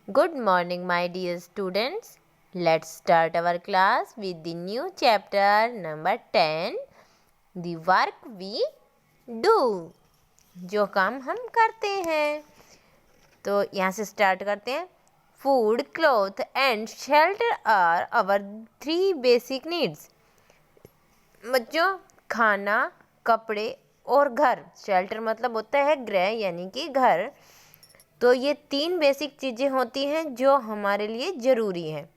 Good morning, my dear students. Let's start our class with the new chapter number 10, the work we do. जो काम हम करते हैं, तो यहाँ से स्टार्ट करते हैं. Food, cloth and shelter are our 3 basic needs. बच्चों, खाना, कपड़े और घर. शेल्टर मतलब होता है गृह यानी कि घर. तो ये 3 बेसिक चीज़ें होती हैं जो हमारे लिए ज़रूरी हैं.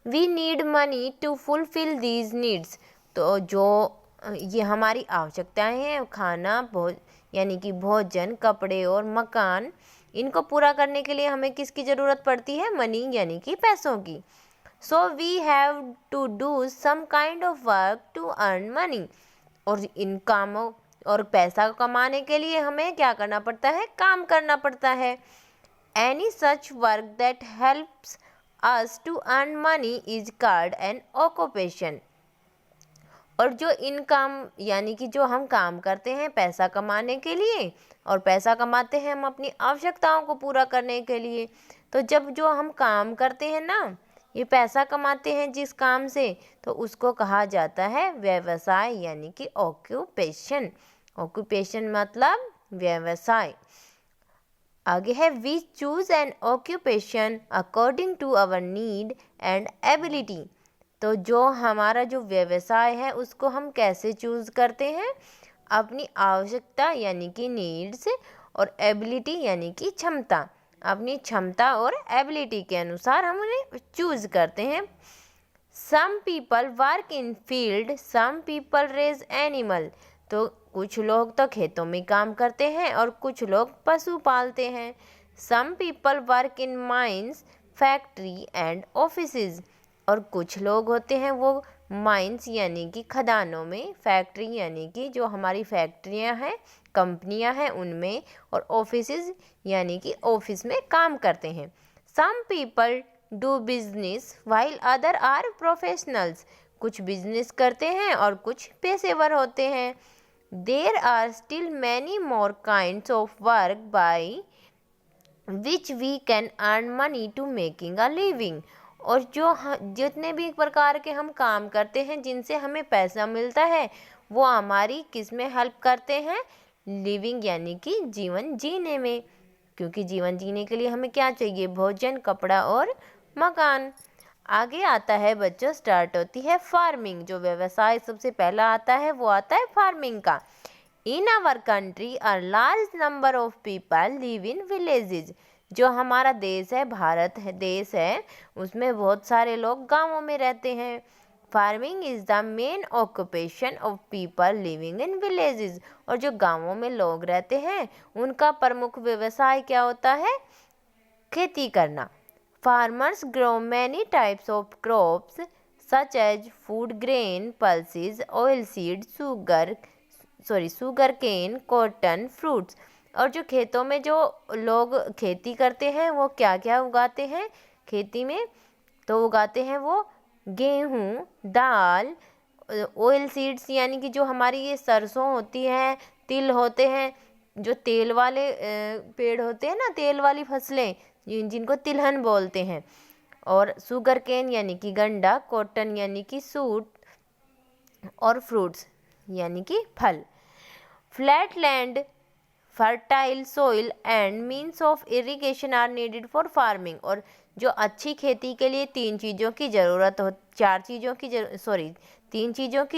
We need money to fulfil these needs. तो जो ये हमारी आवश्यकताएं हैं, खाना यानी कि भोजन, कपड़े और मकान, इनको पूरा करने के लिए हमें किसकी ज़रूरत पड़ती है? मनी यानी कि पैसों की. So we have to do some kind of work to earn money. और इन कामों और पैसा कमाने के लिए हमें क्या करना पड़ता है? काम करना पड़ता है. Any such work that helps us to earn money is called an occupation. और जो इन काम यानी कि जो हम काम करते हैं पैसा कमाने के लिए, और पैसा कमाते हैं हम अपनी आवश्यकताओं को पूरा करने के लिए. तो जब जो हम काम करते हैं ना, ये पैसा कमाते हैं जिस काम से, तो उसको कहा जाता है व्यवसाय यानी कि ऑक्यूपेशन. ऑक्यूपेशन मतलब व्यवसाय. आगे है we choose an occupation according to our need and ability. तो जो हमारा जो व्यवसाय है उसको हम कैसे चूज करते हैं? अपनी आवश्यकता यानी कि नीड्स और एबिलिटी यानी कि क्षमता. अपनी क्षमता और एबिलिटी के अनुसार हम उन्हें चूज करते हैं. Some people work in field, some people raise animal. तो कुछ लोग तो खेतों में काम करते हैं और कुछ लोग पशु पालते हैं. Some people work in mines, factory and offices. और कुछ लोग होते हैं वो माइंस यानी कि खदानों में, फैक्ट्री यानी कि जो हमारी फैक्ट्रियां हैं, कंपनियां हैं उनमें, और ऑफिसेज यानी कि ऑफिस में काम करते हैं. Some people do business while other are professionals. कुछ बिजनेस करते हैं और कुछ पेशेवर होते हैं. There are still many more kinds of work by which we can earn money to making a living. और जो जितने भी प्रकार के हम काम करते हैं जिनसे हमें पैसा मिलता है, वो हमारी किस में हेल्प करते हैं? लिविंग यानी कि जीवन जीने में. क्योंकि जीवन जीने के लिए हमें क्या चाहिए? भोजन, कपड़ा और मकान. आगे आता है बच्चों, स्टार्ट होती है फार्मिंग. जो व्यवसाय सबसे पहला आता है वो आता है फार्मिंग का. In our country a large number of people live in villages. जो हमारा देश है, भारत है देश है, उसमें बहुत सारे लोग गांवों में रहते हैं. Farming is the main occupation of people living in villages. और जो गांवों में लोग रहते हैं उनका प्रमुख व्यवसाय क्या होता है? खेती करना. Farmers grow many types of crops such as food grain, pulses, oil seed, sugarcane, cotton, fruits. और जो खेतों में जो लोग खेती करते हैं वो क्या क्या उगाते हैं खेती में? तो उगाते हैं वो गेहूँ, दाल, ऑयल सीड्स यानी कि जो हमारी ये सरसों होती है, तिल होते हैं, जो तेल वाले पेड़ होते हैं ना, तेल वाली फसलें जिनको तिलहन बोलते हैं. और शुगर केन यानी कि गन्ना, कॉटन यानी कि सूट, और फ्रूट्स यानी कि फल. Flat land, fertile soil and means of irrigation are needed for farming. और जो अच्छी खेती के लिए तीन चीज़ों की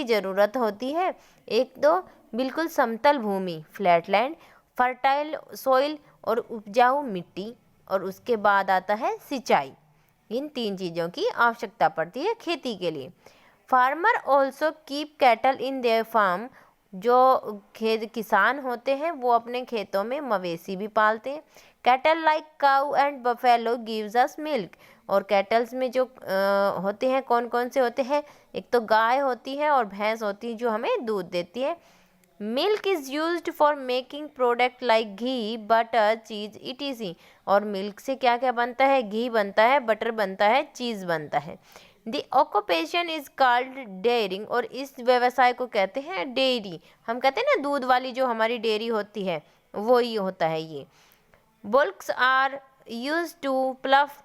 ज़रूरत होती है. एक तो बिल्कुल समतल भूमि, फ्लैट लैंड, फर्टाइल सोइल और उपजाऊ मिट्टी, और उसके बाद आता है सिंचाई. इन 3 चीज़ों की आवश्यकता पड़ती है खेती के लिए. Farmer also keep cattle in their farm. जो किसान होते हैं वो अपने खेतों में मवेशी भी पालते हैं. Cattle like cow and buffalo gives us milk. और कैटल्स में जो होते हैं कौन कौन से होते हैं? एक तो गाय होती है और भैंस होती है जो हमें दूध देती है. Milk is used for making product like ghee, butter, cheese etc. और मिल्क से क्या क्या बनता है? घी बनता है, बटर बनता है, चीज़ बनता है. The occupation is called dairying. और इस व्यवसाय को कहते हैं डेयरी. हम कहते हैं ना दूध वाली जो हमारी डेयरी होती है, वो ही होता है ये. Bullocks are used to plough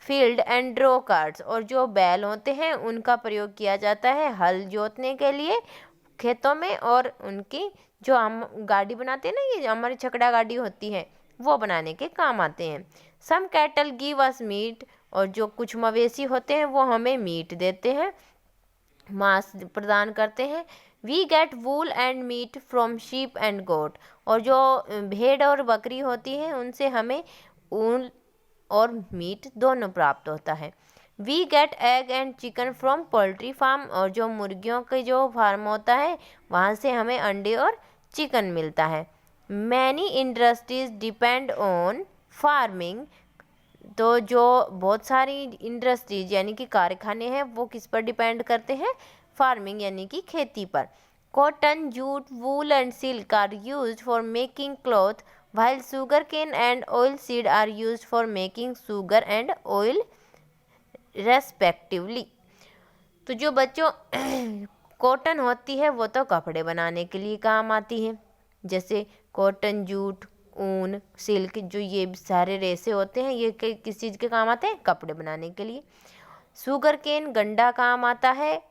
field and draw carts, और जो बैल होते हैं उनका प्रयोग किया जाता है हल जोतने के लिए खेतों में, और उनकी जो हम गाड़ी बनाते हैं ना, ये हमारी छकड़ा गाड़ी होती है, वो बनाने के काम आते हैं। सम कैटल गिव अस मीट, और जो कुछ मवेशी होते हैं वो हमें मीट देते हैं, मांस प्रदान करते हैं। We get wool and meat from sheep and goat, और जो भेड़ और बकरी होती है उनसे हमें ऊन और मीट दोनों प्राप्त होता है। We get egg and chicken from poultry farm, और जो मुर्गियों के जो फार्म होता है वहाँ से हमें अंडे और चिकन मिलता है। Many industries depend on farming, तो जो बहुत सारी इंडस्ट्रीज यानी कि कारखाने हैं वो किस पर डिपेंड करते हैं, फार्मिंग यानी कि खेती पर। Cotton, jute, wool and silk are used for making cloth, while sugarcane and oil seed are used for making sugar and oil respectively। तो जो बच्चों कॉटन होती है वो तो कपड़े बनाने के लिए काम आती है, जैसे कॉटन, जूट, ऊन, सिल्क, जो ये सारे रेशे होते हैं ये किस चीज़ के काम आते हैं, कपड़े बनाने के लिए। शुगर केन, गंडा काम आता है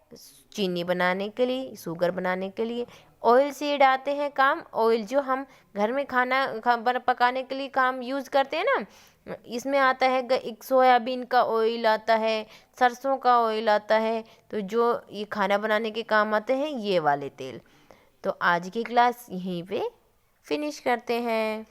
चीनी बनाने के लिए, शुगर बनाने के लिए। ऑयल सीड आते हैं काम, ऑयल जो हम घर में खाना पकाने के लिए काम यूज़ करते हैं ना, इसमें आता है एक सोयाबीन का ऑयल आता है, सरसों का ऑयल आता है, तो जो ये खाना बनाने के काम आते हैं ये वाले तेल। तो आज की क्लास यहीं पे फिनिश करते हैं।